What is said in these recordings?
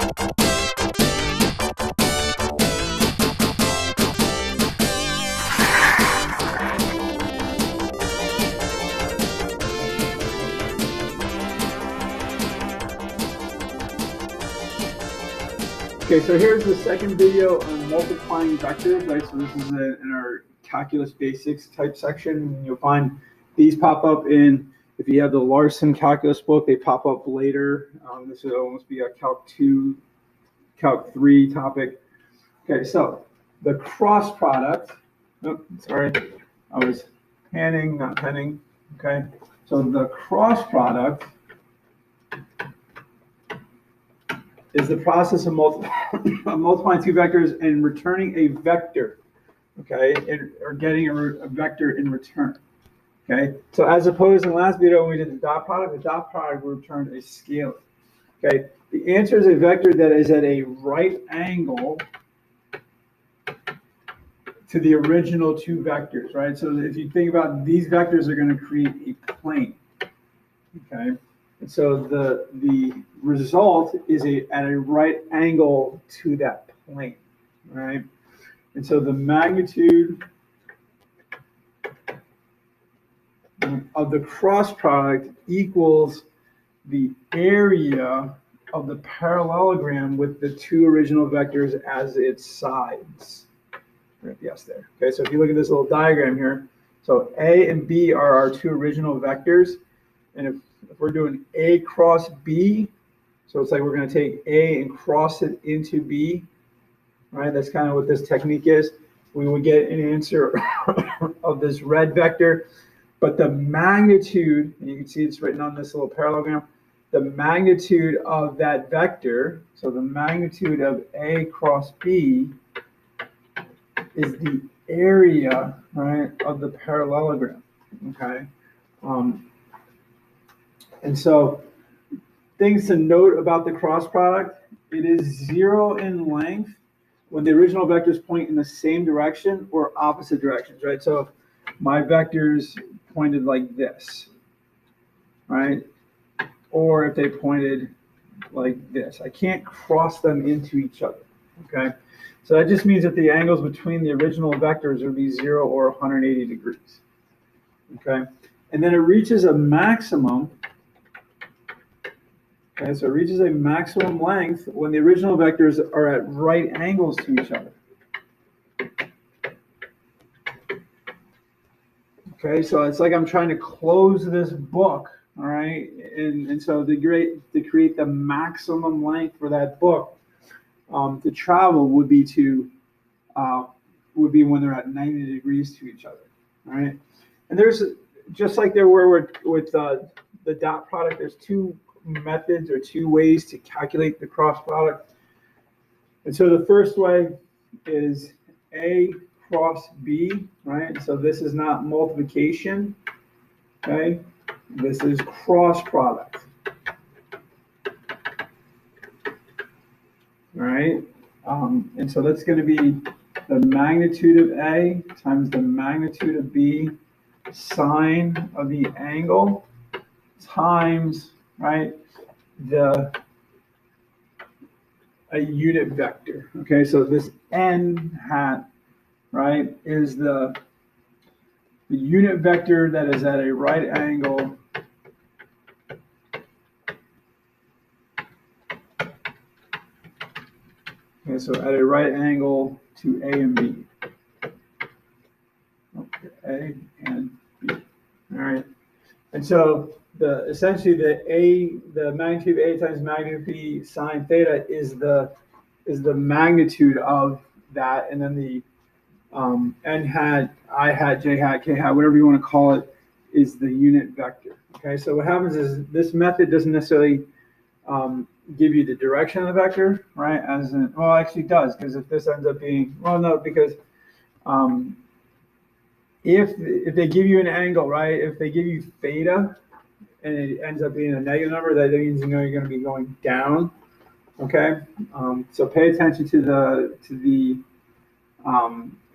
Okay, so here's the second video on multiplying vectors, right? So this is in our calculus basics type section. You'll find these pop up in, if you have the Larson calculus book, they pop up later. This would almost be a Calc 2, Calc 3 topic. Okay, so the cross product, oh, sorry, I was panning, not penning. Okay, so the cross product is the process of multiplying two vectors and returning a vector, okay, or getting a vector in return, okay? So as opposed to the last video when we did the dot product will return a scalar, okay? The answer is a vector that is at a right angle to the original two vectors, right? So if you think about these vectors are going to create a plane, okay? And so the result is at a right angle to that plane, right? And so the magnitude of the cross product equals the area of the parallelogram with the two original vectors as its sides. Yes, there. Okay, so if you look at this little diagram here, so A and B are our two original vectors, and if we're doing A cross B, so it's like we're going to take A and cross it into B, right? That's kind of what this technique is. We would get an answer of this red vector, but the magnitude, and you can see it's written on this little parallelogram, the magnitude of that vector, so the magnitude of A cross B is the area, right, of the parallelogram, okay? And so things to note about the cross product, it is 0 in length when the original vectors point in the same direction or opposite directions, right? So if my vectors pointed like this, right? Or if they pointed like this, I can't cross them into each other, okay? So that just means that the angles between the original vectors would be 0 or 180 degrees, okay? And then it reaches a maximum. Okay, so it reaches a maximum length when the original vectors are at right angles to each other. Okay, so it's like I'm trying to close this book, all right? And so to create the maximum length for that book to travel would be when they're at 90 degrees to each other, all right? And there's, just like there were with the dot product, there's two methods or two ways to calculate the cross product. And so the first way is A cross B, right? So this is not multiplication, okay? This is cross product, all right? And so that's going to be the magnitude of A times the magnitude of B, sine of the angle, times, right, a unit vector. Okay, so this n hat, right, is the unit vector that is at a right angle okay, so at a right angle to A and B. Okay, A and B. All right, and so essentially the magnitude of A times magnitude of B sine theta is the magnitude of that, and then the n hat, I hat, j hat, k hat, whatever you want to call it, is the unit vector. Okay, so what happens is this method doesn't necessarily give you the direction of the vector, right? Well, actually it does, because if this ends up being, well, no, because if they give you an angle, right? If they give you theta, and it ends up being a negative number, that means you know you're going to be going down. Okay, so pay attention to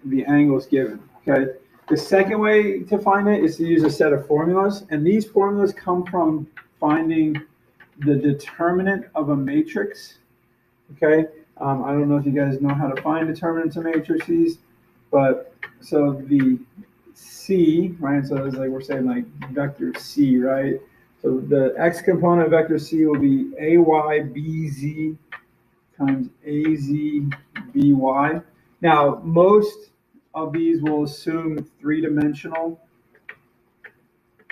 the angles given. Okay, the second way to find it is to use a set of formulas, and these formulas come from finding the determinant of a matrix. Okay, I don't know if you guys know how to find determinants of matrices, but so the C, right? So it's like we're saying like vector C, right? So the x component of vector C will be AYBZ times AZBY. Now, most of these will assume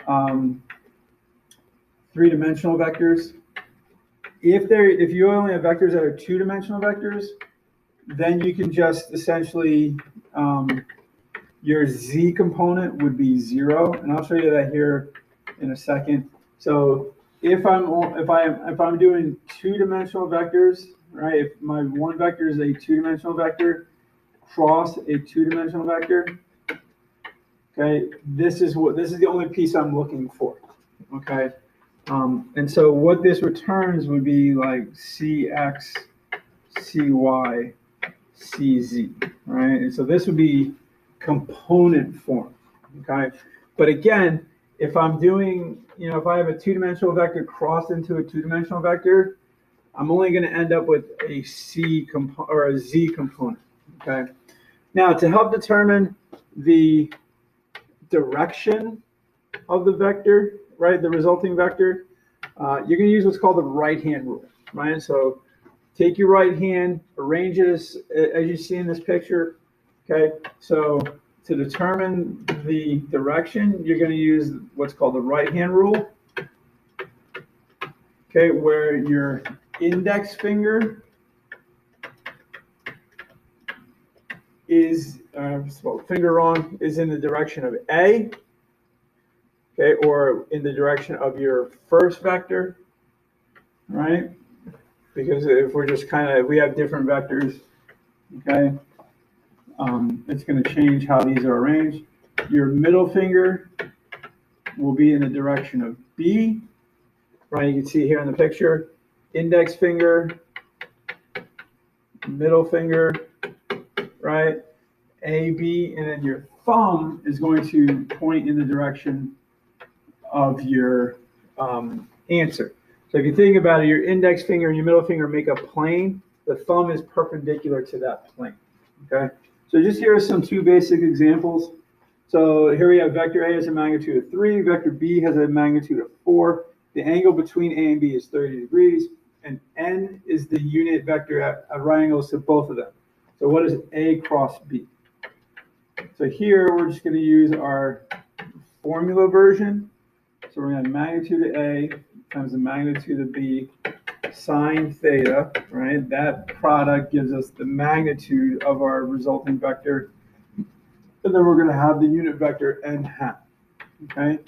um, three-dimensional vectors. If you only have vectors that are two-dimensional vectors, then you can just essentially your z component would be 0, and I'll show you that here in a second. So if I'm doing two-dimensional vectors, right? If my one vector is a two-dimensional vector cross a two-dimensional vector, okay, this is the only piece I'm looking for, okay. And so what this returns would be like CX, CY, CZ, right? And so this would be component form, okay? But again, if I'm doing, if I have a two-dimensional vector crossed into a two-dimensional vector, I'm only going to end up with a or a Z component, okay? Now, to help determine the direction of the vector, right, the resulting vector, you're going to use what's called the right-hand rule, right? So take your right hand, arrange it as you see in this picture, okay? So to determine the direction, you're going to use what's called the right-hand rule, okay, where your index finger is, finger wrong, is in the direction of A, okay, or in the direction of your first vector, right? Because if we're just if we have different vectors, okay, it's going to change how these are arranged. Your middle finger will be in the direction of B, right? You can see here in the picture, index finger, middle finger, right? A, B, and then your thumb is going to point in the direction of your answer. So if you think about it, your index finger and your middle finger make a plane. The thumb is perpendicular to that plane, okay? So just here are some two basic examples. So here we have vector A has a magnitude of 3, vector B has a magnitude of 4. The angle between A and B is 30 degrees, and N is the unit vector at right angles to both of them. So what is A cross B? So here we're just going to use our formula version. So we're going to have magnitude of A times the magnitude of B sine theta, right? That product gives us the magnitude of our resulting vector. And then we're going to have the unit vector n hat, okay?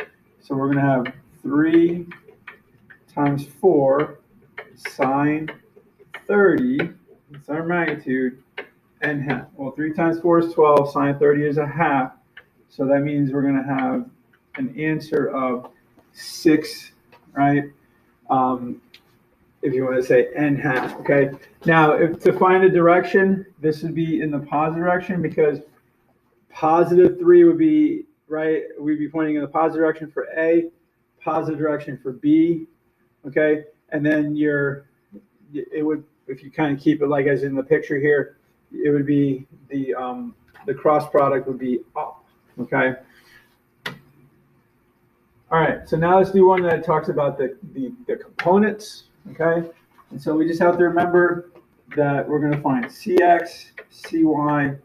So we're going to have 3 times 4 sine 30, that's our magnitude, n hat. Well, 3 times 4 is 12, sine 30 is a half. So that means we're going to have an answer of 6, right? If you want to say n hat, okay? Now, to find a direction, this would be in the positive direction because positive 3 would be, right, we'd be pointing in the positive direction for A, positive direction for B, okay? And then it would, if you kind of keep it like as in the picture here, it would be the cross product would be up, okay? All right, so now let's do one that talks about the components, okay? And so we just have to remember that we're going to find CX, CY,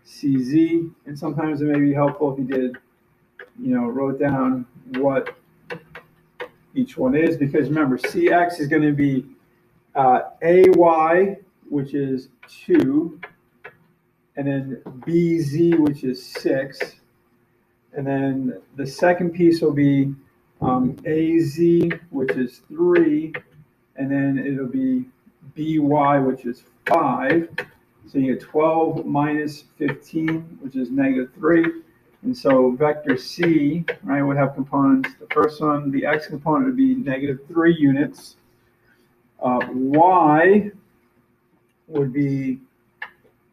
CZ, and sometimes it may be helpful if you did, wrote down what each one is, because remember, CX is going to be AY, which is 2, and then BZ, which is 6, and then the second piece will be AZ, which is 3, and then it'll be BY, which is 5. So you get 12 minus 15, which is -3. And so vector C, right, would have components. The first one, the X component would be -3 units. Y would be,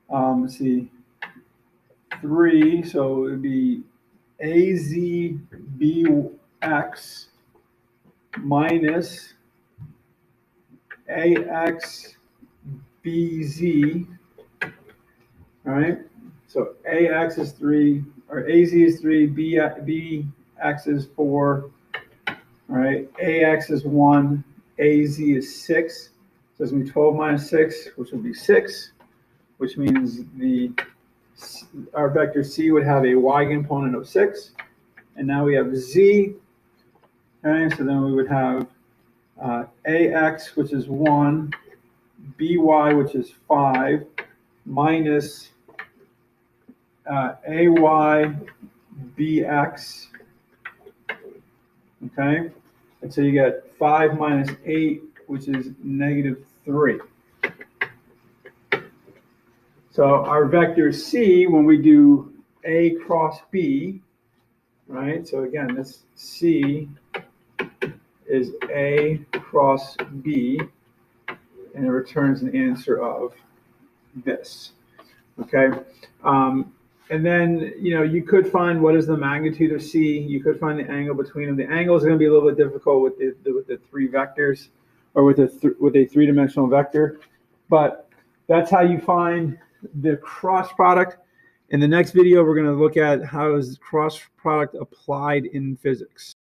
let's see, 3. So it would be AZBX minus AXBY, BZ, all right? So AX is 3, or AZ is 3, BX is 4, all right? AX is 1, AZ is 6. So it's going to be 12 minus 6, which will be 6, which means our vector C would have a y component of 6. And now we have Z, okay? So then we would have AX, which is 1, BY, which is 5, minus AY, BX, okay? And so you get 5 minus 8, which is negative 3. So our vector C, when we do A cross B, right? So again, this C is A cross B, and it returns an answer of this, okay? And then, you could find what is the magnitude of C. You could find the angle between them. The angle is going to be a little bit difficult with the 3 vectors, or with a 3-dimensional vector. But that's how you find the cross product. In the next video, we're going to look at how is cross product applied in physics.